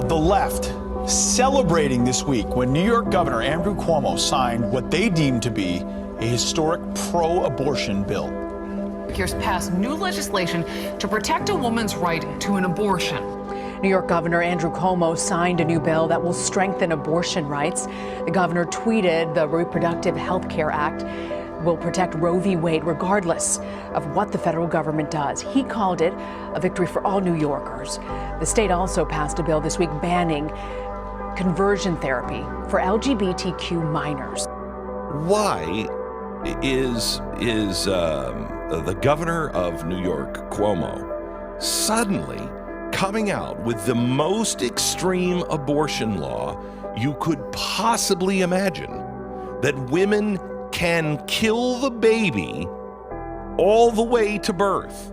The left celebrating this week when New York Governor Andrew Cuomo signed what they deemed to be a historic pro-abortion bill. Here's passed new legislation to protect a woman's right to an abortion. New York Governor Andrew Cuomo signed a new bill that will strengthen abortion rights. The governor tweeted the Reproductive Health Care Act will protect Roe v. Wade regardless of what the federal government does. He called it a victory for all New Yorkers. The state also passed a bill this week banning conversion therapy for LGBTQ minors. Why is the governor of New York, Cuomo, suddenly coming out with the most extreme abortion law you could possibly imagine, that women can kill the baby all the way to birth?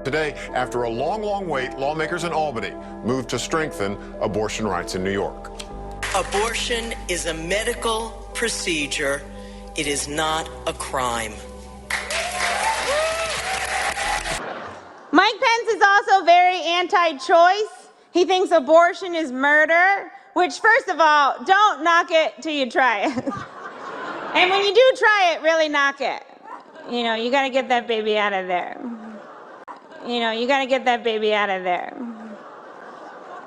Today, after a long wait, lawmakers in Albany moved to strengthen abortion rights in New York. Abortion is a medical procedure. It is not a crime. Mike Pence is also very anti-choice. He thinks abortion is murder, which, first of all, don't knock it till you try it. And when you do try it, really knock it. You know, you gotta get that baby out of there. You know, you gotta get that baby out of there.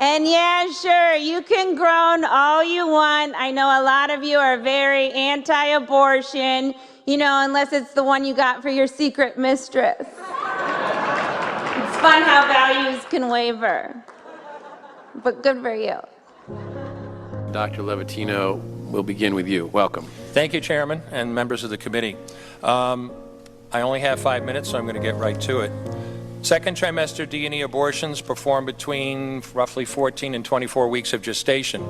And yeah, sure, you can groan all you want. I know a lot of you are very anti-abortion, you know, unless it's the one you got for your secret mistress. It's fun how values can waver. But good for you. Dr. Levatino, we'll begin with you. Welcome. Thank you, Chairman and members of the committee. I only have 5 minutes, so I'm going to get right to it. Second trimester D&E abortions performed between roughly 14 and 24 weeks of gestation.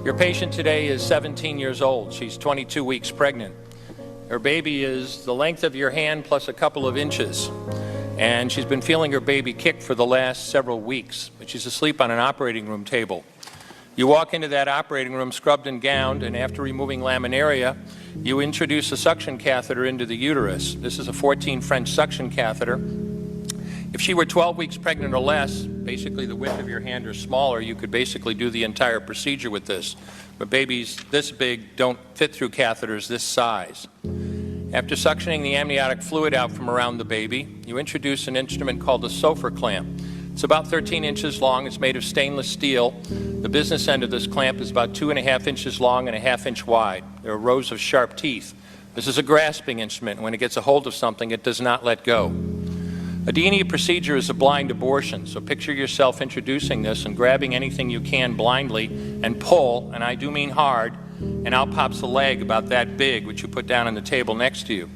Your patient today is 17 years old. She's 22 weeks pregnant. Her baby is the length of your hand plus a couple of inches. And she's been feeling her baby kick for the last several weeks, but she's asleep on an operating room table. You walk into that operating room scrubbed and gowned, and after removing laminaria, you introduce a suction catheter into the uterus. This is a 14 French suction catheter. If she were 12 weeks pregnant or less, basically the width of your hand or smaller, you could basically do the entire procedure with this. But babies this big don't fit through catheters this size. After suctioning the amniotic fluid out from around the baby, you introduce an instrument called a Sofer clamp. It's about 13 inches long. It's made of stainless steel. The business end of this clamp is about 2.5 inches long and 1/2 inch wide. There are rows of sharp teeth. This is a grasping instrument. When it gets a hold of something, it does not let go. A D&E procedure is a blind abortion, so picture yourself introducing this and grabbing anything you can blindly and pull, and I do mean hard, and out pops a leg about that big, which you put down on the table next to you.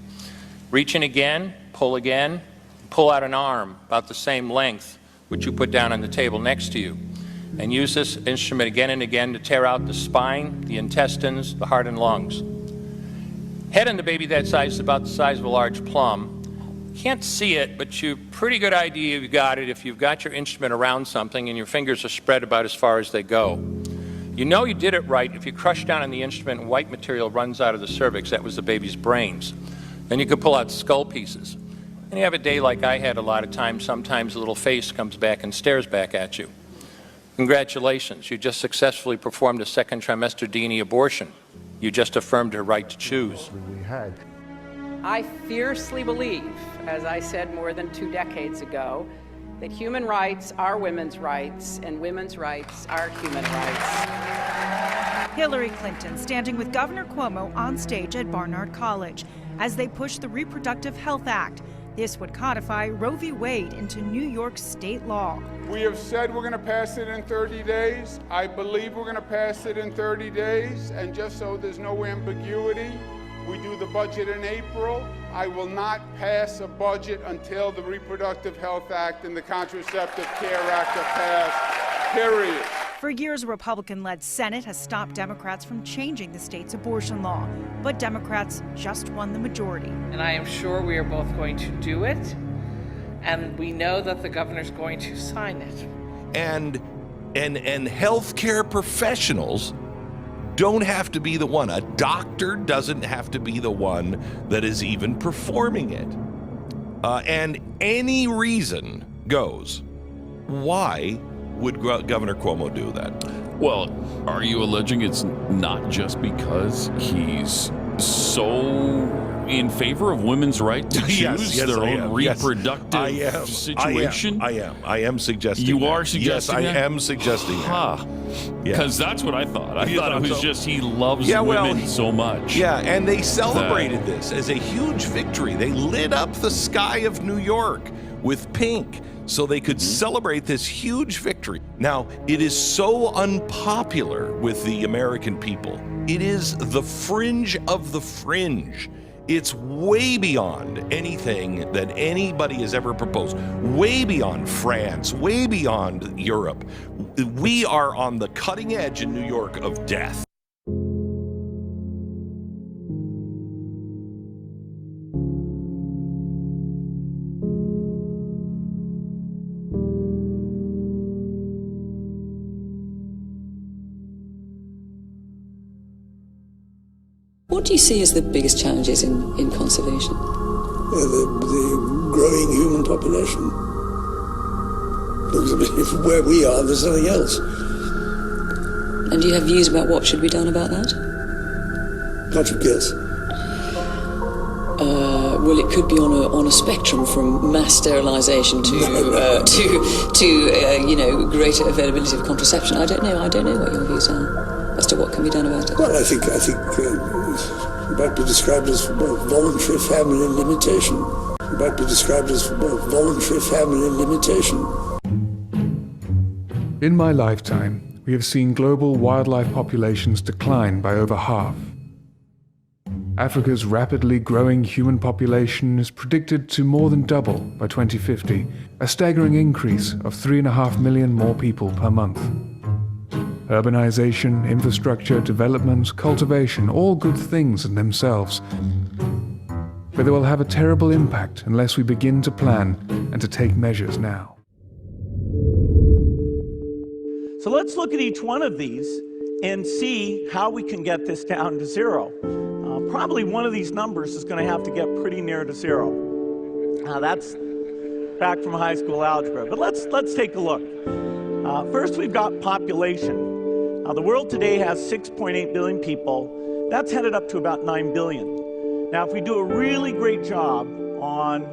Reach in again, pull out an arm about the same length, which you put down on the table next to you, and use this instrument again and again to tear out the spine, the intestines, the heart and lungs. Head on the baby that size is about the size of a large plum. Can't see it, but you've pretty good idea you've got it if you've got your instrument around something and your fingers are spread about as far as they go. You know you did it right if you crush down on the instrument and white material runs out of the cervix. That was the baby's brains. Then you could pull out skull pieces. And you have a day like I had a lot of times. Sometimes a little face comes back and stares back at you. Congratulations, you just successfully performed a second trimester D&E abortion. You just affirmed her right to choose. I fiercely believe, as I said more than 2 decades ago, that human rights are women's rights and women's rights are human rights. Hillary Clinton standing with Governor Cuomo on stage at Barnard College as they push the Reproductive Health Act. This would codify Roe v. Wade into New York state law. We have said we're going to pass it in 30 days. I believe we're going to pass it in 30 days. And just so there's no ambiguity, we do the budget in April. I will not pass a budget until the Reproductive Health Act and the Contraceptive Care Act are passed, period. For years, a Republican-led Senate has stopped Democrats from changing the state's abortion law. But Democrats just won the majority. And I am sure we are both going to do it. And we know that the governor's going to sign it. And healthcare professionals don't have to be the one. A doctor doesn't have to be the one that is even performing it. And any reason goes Why would Governor Cuomo do that? Well, are you alleging it's not just because he's so in favor of women's right to choose their own reproductive situation? I am suggesting You that. are suggesting Yes, that? I am suggesting that. Because that's what I thought. I You thought it thought was so? just he loves Yeah, well, women so much. Yeah, and they celebrated this as a huge victory. They lit up the sky of New York with pink so they could celebrate this huge victory. Now, it is so unpopular with the American people. It is the fringe of the fringe. It's way beyond anything that anybody has ever proposed, way beyond France, way beyond Europe. We are on the cutting edge in New York of death. What do you see as the biggest challenges in conservation? The growing human population. Because where we are, there's nothing else. And do you have views about what should be done about that? Can't you guess? Well, it could be on a spectrum from mass sterilisation to greater availability of contraception. I don't know what your views are as to what can be done about it. Well, I think it might be described as voluntary family limitation. It might be described as voluntary family limitation. In my lifetime, we have seen global wildlife populations decline by over half. Africa's rapidly growing human population is predicted to more than double by 2050, a staggering increase of 3.5 million more people per month. Urbanization, infrastructure, development, cultivation, all good things in themselves. But they will have a terrible impact unless we begin to plan and to take measures now. So let's look at each one of these and see how we can get this down to zero. Probably one of these numbers is going to have to get pretty near to zero. That's back from high school algebra, but let's take a look. First, we've got population. The world today has 6.8 billion people. That's headed up to about 9 billion. Now, if we do a really great job on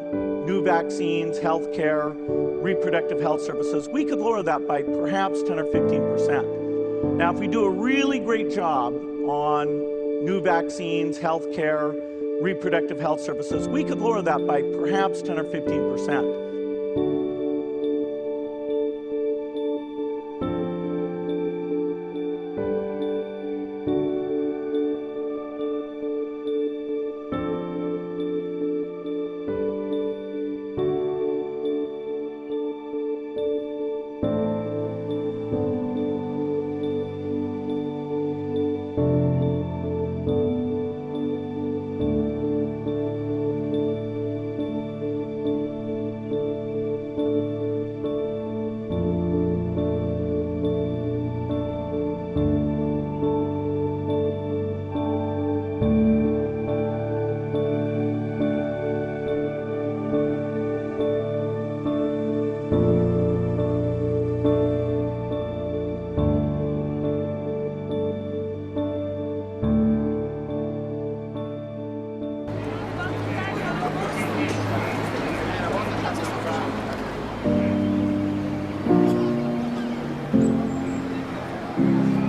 new vaccines, healthcare, reproductive health services, we could lower that by perhaps 10 or 15%. Now, if we do a really great job on new vaccines, healthcare, reproductive health services, we could lower that by perhaps 10 or 15%.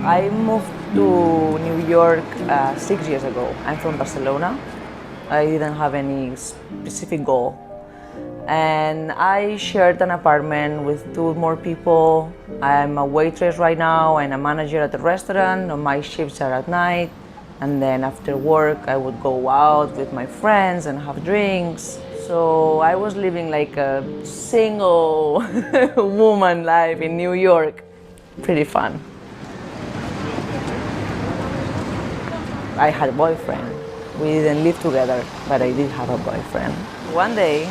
I moved to New York 6 years ago. I'm from Barcelona. I didn't have any specific goal. And I shared an apartment with 2 more people. I'm a waitress right now and a manager at the restaurant. My shifts are at night. And then after work, I would go out with my friends and have drinks. So I was living like a single woman life in New York. Pretty fun. I had a boyfriend. We didn't live together, but I did have a boyfriend. One day,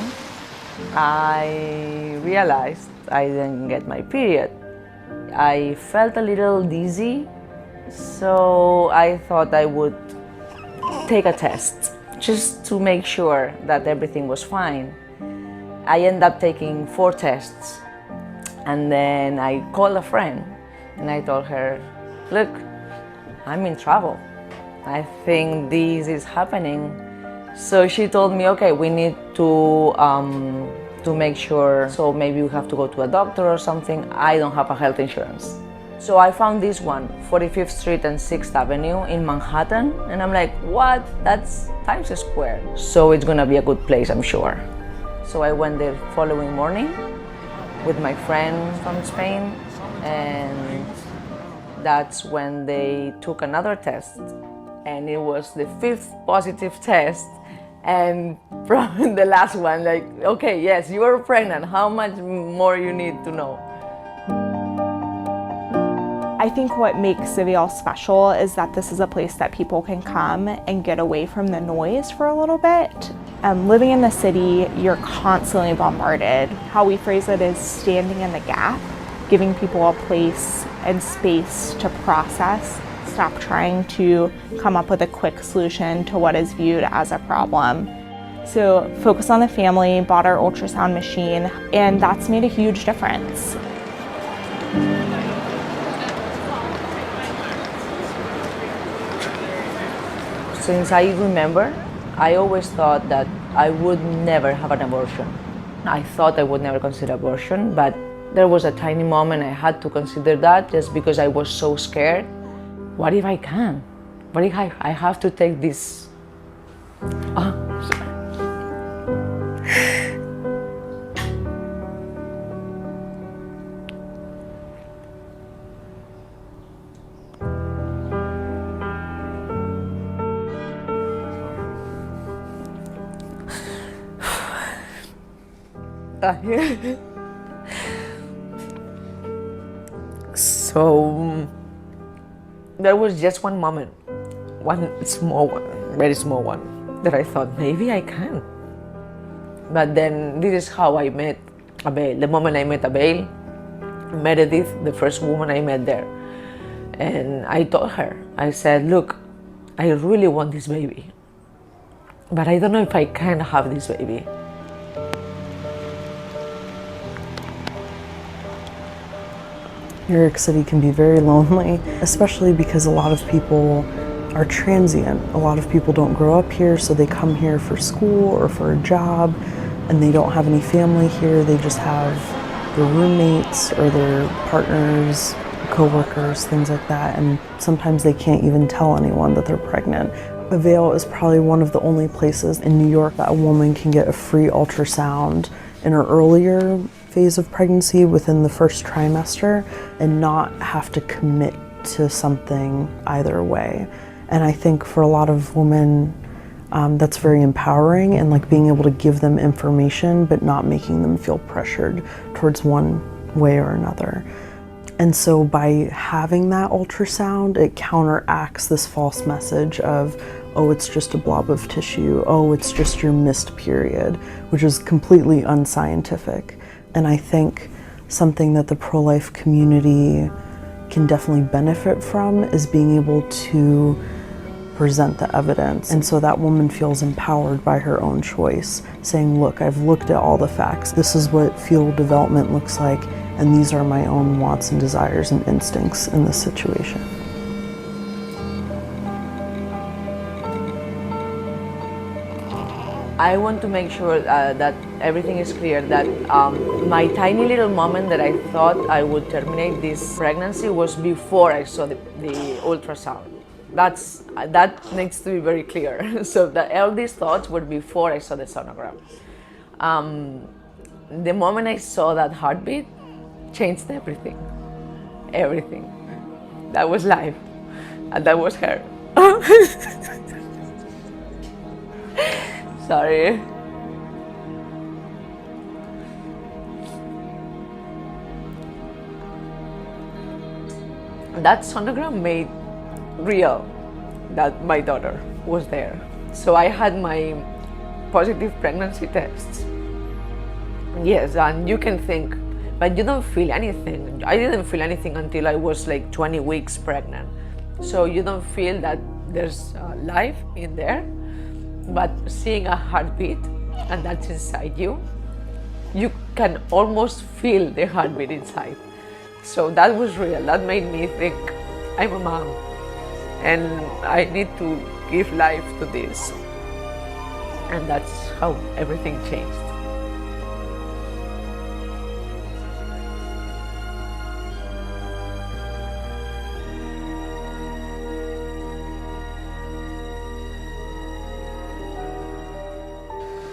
I realized I didn't get my period. I felt a little dizzy, so I thought I would take a test just to make sure that everything was fine. I ended up taking 4 tests. And then I called a friend and I told her, look, I'm in trouble. I think this is happening. So she told me, okay, we need to make sure, so maybe we have to go to a doctor or something. I don't have a health insurance. So I found this one, 45th Street and 6th Avenue in Manhattan. And I'm like, what? That's Times Square. So it's gonna be a good place, I'm sure. So I went there following morning with my friend from Spain. And that's when they took another test. And it was the 5th positive test. And from the last one, like, okay, yes, you are pregnant. How much more you need to know? I think what makes Civil special is that this is a place that people can come and get away from the noise for a little bit. Living in the city, you're constantly bombarded. How we phrase it is standing in the gap, giving people a place and space to process. Stop trying to come up with a quick solution to what is viewed as a problem. So focus on the family, bought our ultrasound machine, and that's made a huge difference. Since I remember, I always thought that I would never have an abortion. I thought I would never consider abortion, but there was a tiny moment I had to consider that just because I was so scared. What if I can? What if I have to take this? So there was just one moment, one small one, very small one, that I thought maybe I can. But then this is how I met Abel. The moment I met Abel, Meredith, the first woman I met there, and I told her, I said, look, I really want this baby, but I don't know if I can have this baby. New York City can be very lonely, especially because a lot of people are transient. A lot of people don't grow up here, so they come here for school or for a job, and they don't have any family here. They just have their roommates or their partners, co-workers, things like that, and sometimes they can't even tell anyone that they're pregnant. Avail is probably one of the only places in New York that a woman can get a free ultrasound in her earlier phase of pregnancy within the first trimester and not have to commit to something either way. And I think for a lot of women, that's very empowering, and like being able to give them information but not making them feel pressured towards one way or another. And so by having that ultrasound, it counteracts this false message of, oh, it's just a blob of tissue, oh, it's just your missed period, which is completely unscientific. And I think something that the pro-life community can definitely benefit from is being able to present the evidence. And so that woman feels empowered by her own choice, saying, look, I've looked at all the facts. This is what fetal development looks like, and these are my own wants and desires and instincts in this situation. I want to make sure that everything is clear, that my tiny little moment that I thought I would terminate this pregnancy was before I saw the ultrasound. That needs to be very clear. So all these thoughts were before I saw the sonogram. The moment I saw that heartbeat, changed everything. Everything. That was life. And that was her. Sorry. That sonogram made real that my daughter was there. So I had my positive pregnancy tests. Yes, and you can think, but you don't feel anything. I didn't feel anything until I was like 20 weeks pregnant. So you don't feel that there's life in there. But seeing a heartbeat, and that's inside you, you can almost feel the heartbeat inside. So that was real. That made me think, I'm a mom and I need to give life to this. And that's how everything changed.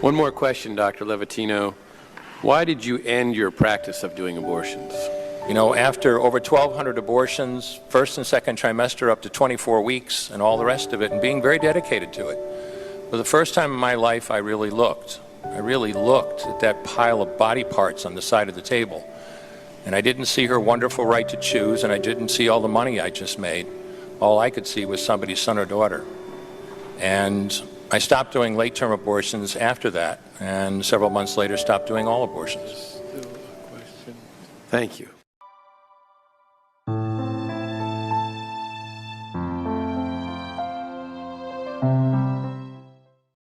One more question, Dr. Levatino. Why did you end your practice of doing abortions? You know, after over 1,200 abortions, first and second trimester up to 24 weeks and all the rest of it, and being very dedicated to it, for the first time in my life I really looked. I really looked at that pile of body parts on the side of the table. And I didn't see her wonderful right to choose, and I didn't see all the money I just made. All I could see was somebody's son or daughter. And I stopped doing late-term abortions after that, and several months later stopped doing all abortions. Thank you.